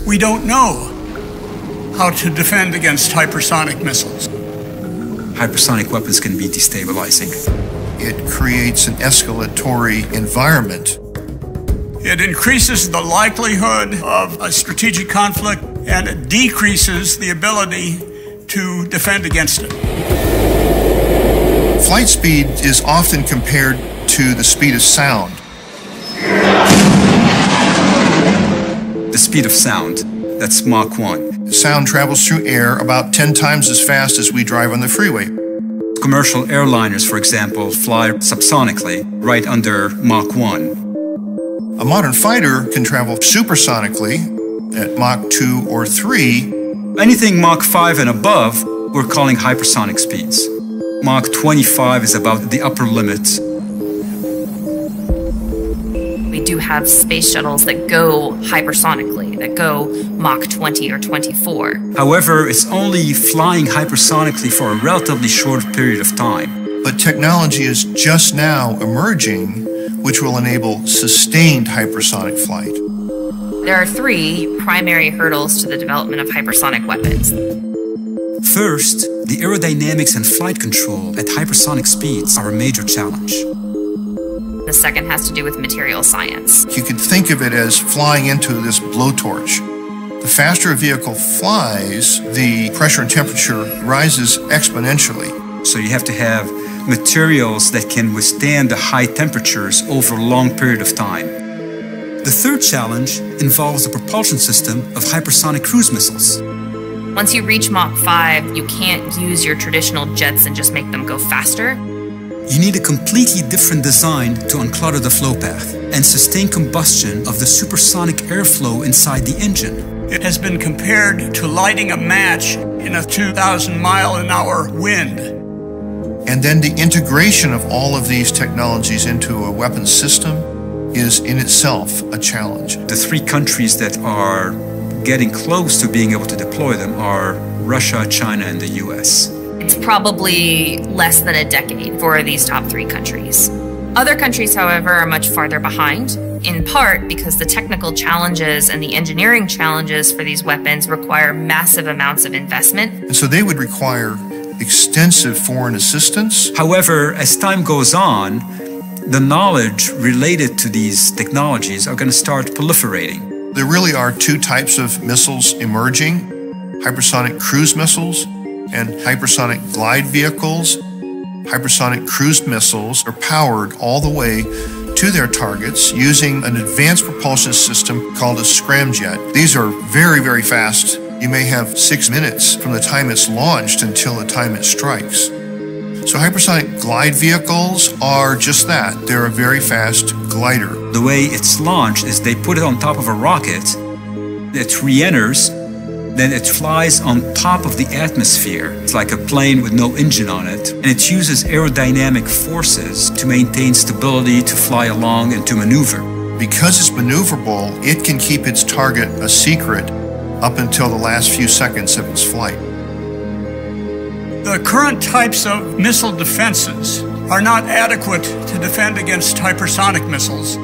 We don't know how to defend against hypersonic missiles. Hypersonic weapons can be destabilizing. It creates an escalatory environment. It increases the likelihood of a strategic conflict, and it decreases the ability to defend against it. Flight speed is often compared to the speed of sound. The speed of sound, that's Mach 1. Sound travels through air about 10 times as fast as we drive on the freeway. Commercial airliners, for example, fly subsonically right under Mach 1. A modern fighter can travel supersonically at Mach 2 or 3. Anything Mach 5 and above, we're calling hypersonic speeds. Mach 25 is about the upper limit. We do have space shuttles that go hypersonically, that go Mach 20 or 24. However, it's only flying hypersonically for a relatively short period of time. But technology is just now emerging, which will enable sustained hypersonic flight. There are three primary hurdles to the development of hypersonic weapons. First, the aerodynamics and flight control at hypersonic speeds are a major challenge. The second has to do with material science. You could think of it as flying into this blowtorch. The faster a vehicle flies, the pressure and temperature rises exponentially. So you have to have materials that can withstand the high temperatures over a long period of time. The third challenge involves the propulsion system of hypersonic cruise missiles. Once you reach Mach 5, you can't use your traditional jets and just make them go faster. You need a completely different design to unclutter the flow path and sustain combustion of the supersonic airflow inside the engine. It has been compared to lighting a match in a 2,000-mile-an-hour wind. And then the integration of all of these technologies into a weapons system is in itself a challenge. The three countries that are getting close to being able to deploy them are Russia, China, and the US. It's probably less than a decade for these top three countries. Other countries, however, are much farther behind, in part because the technical challenges and the engineering challenges for these weapons require massive amounts of investment. And so they would require extensive foreign assistance. However, as time goes on, the knowledge related to these technologies are going to start proliferating. There really are two types of missiles emerging: hypersonic cruise missiles and hypersonic glide vehicles. Hypersonic cruise missiles are powered all the way to their targets using an advanced propulsion system called a scramjet. These are very, very fast. You may have 6 minutes from the time it's launched until the time it strikes. So hypersonic glide vehicles are just that. They're a very fast glider. The way it's launched is they put it on top of a rocket, it re-enters, then it flies on top of the atmosphere. It's like a plane with no engine on it. And it uses aerodynamic forces to maintain stability, to fly along, and to maneuver. Because it's maneuverable, it can keep its target a secret up until the last few seconds of its flight. The current types of missile defenses are not adequate to defend against hypersonic missiles.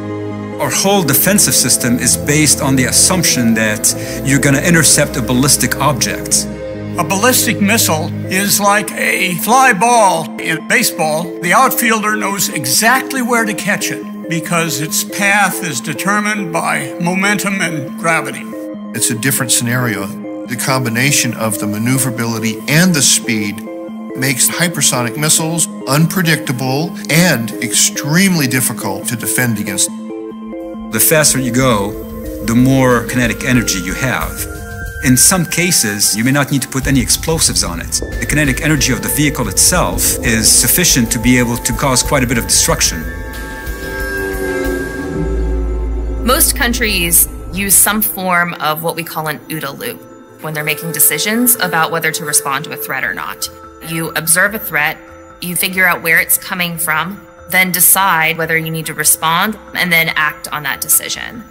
Our whole defensive system is based on the assumption that you're going to intercept a ballistic object. A ballistic missile is like a fly ball in baseball. The outfielder knows exactly where to catch it because its path is determined by momentum and gravity. It's a different scenario. The combination of the maneuverability and the speed makes hypersonic missiles unpredictable and extremely difficult to defend against. The faster you go, the more kinetic energy you have. In some cases, you may not need to put any explosives on it. The kinetic energy of the vehicle itself is sufficient to be able to cause quite a bit of destruction. Most countries use some form of what we call an OODA loop when they're making decisions about whether to respond to a threat or not. You observe a threat, you figure out where it's coming from, then decide whether you need to respond, and then act on that decision.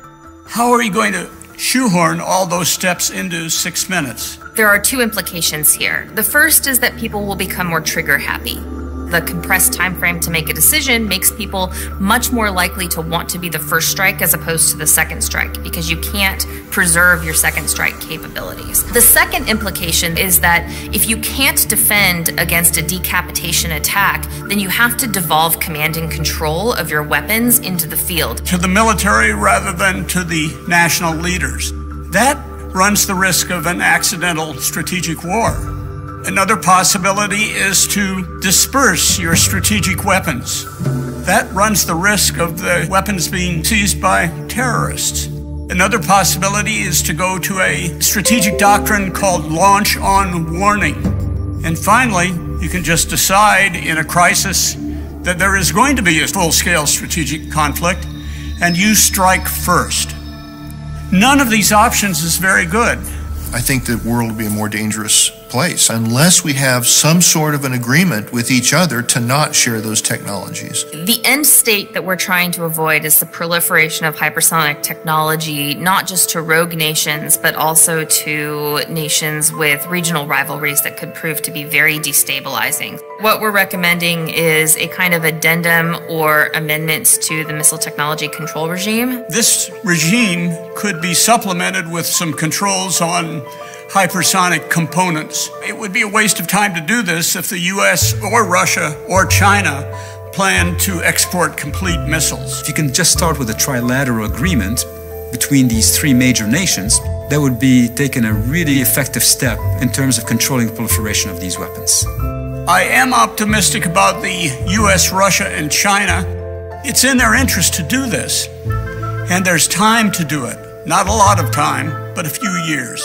How are you going to shoehorn all those steps into 6 minutes? There are two implications here. The first is that people will become more trigger happy. The compressed time frame to make a decision makes people much more likely to want to be the first strike as opposed to the second strike, because you can't preserve your second strike capabilities. The second implication is that if you can't defend against a decapitation attack, then you have to devolve command and control of your weapons into the field. To the military rather than to the national leaders. That runs the risk of an accidental strategic war. Another possibility is to disperse your strategic weapons. That runs the risk of the weapons being seized by terrorists. Another possibility is to go to a strategic doctrine called launch on warning. And finally, you can just decide in a crisis that there is going to be a full-scale strategic conflict, and you strike first. None of these options is very good. I think the world will be a more dangerous place unless we have some sort of an agreement with each other to not share those technologies. The end state that we're trying to avoid is the proliferation of hypersonic technology, not just to rogue nations, but also to nations with regional rivalries that could prove to be very destabilizing. What we're recommending is a kind of addendum or amendments to the missile technology control regime. This regime could be supplemented with some controls on hypersonic components. It would be a waste of time to do this if the US or Russia or China plan to export complete missiles. If you can just start with a trilateral agreement between these three major nations, that would be taking a really effective step in terms of controlling the proliferation of these weapons. I am optimistic about the US, Russia, and China. It's in their interest to do this, and there's time to do it. Not a lot of time, but a few years.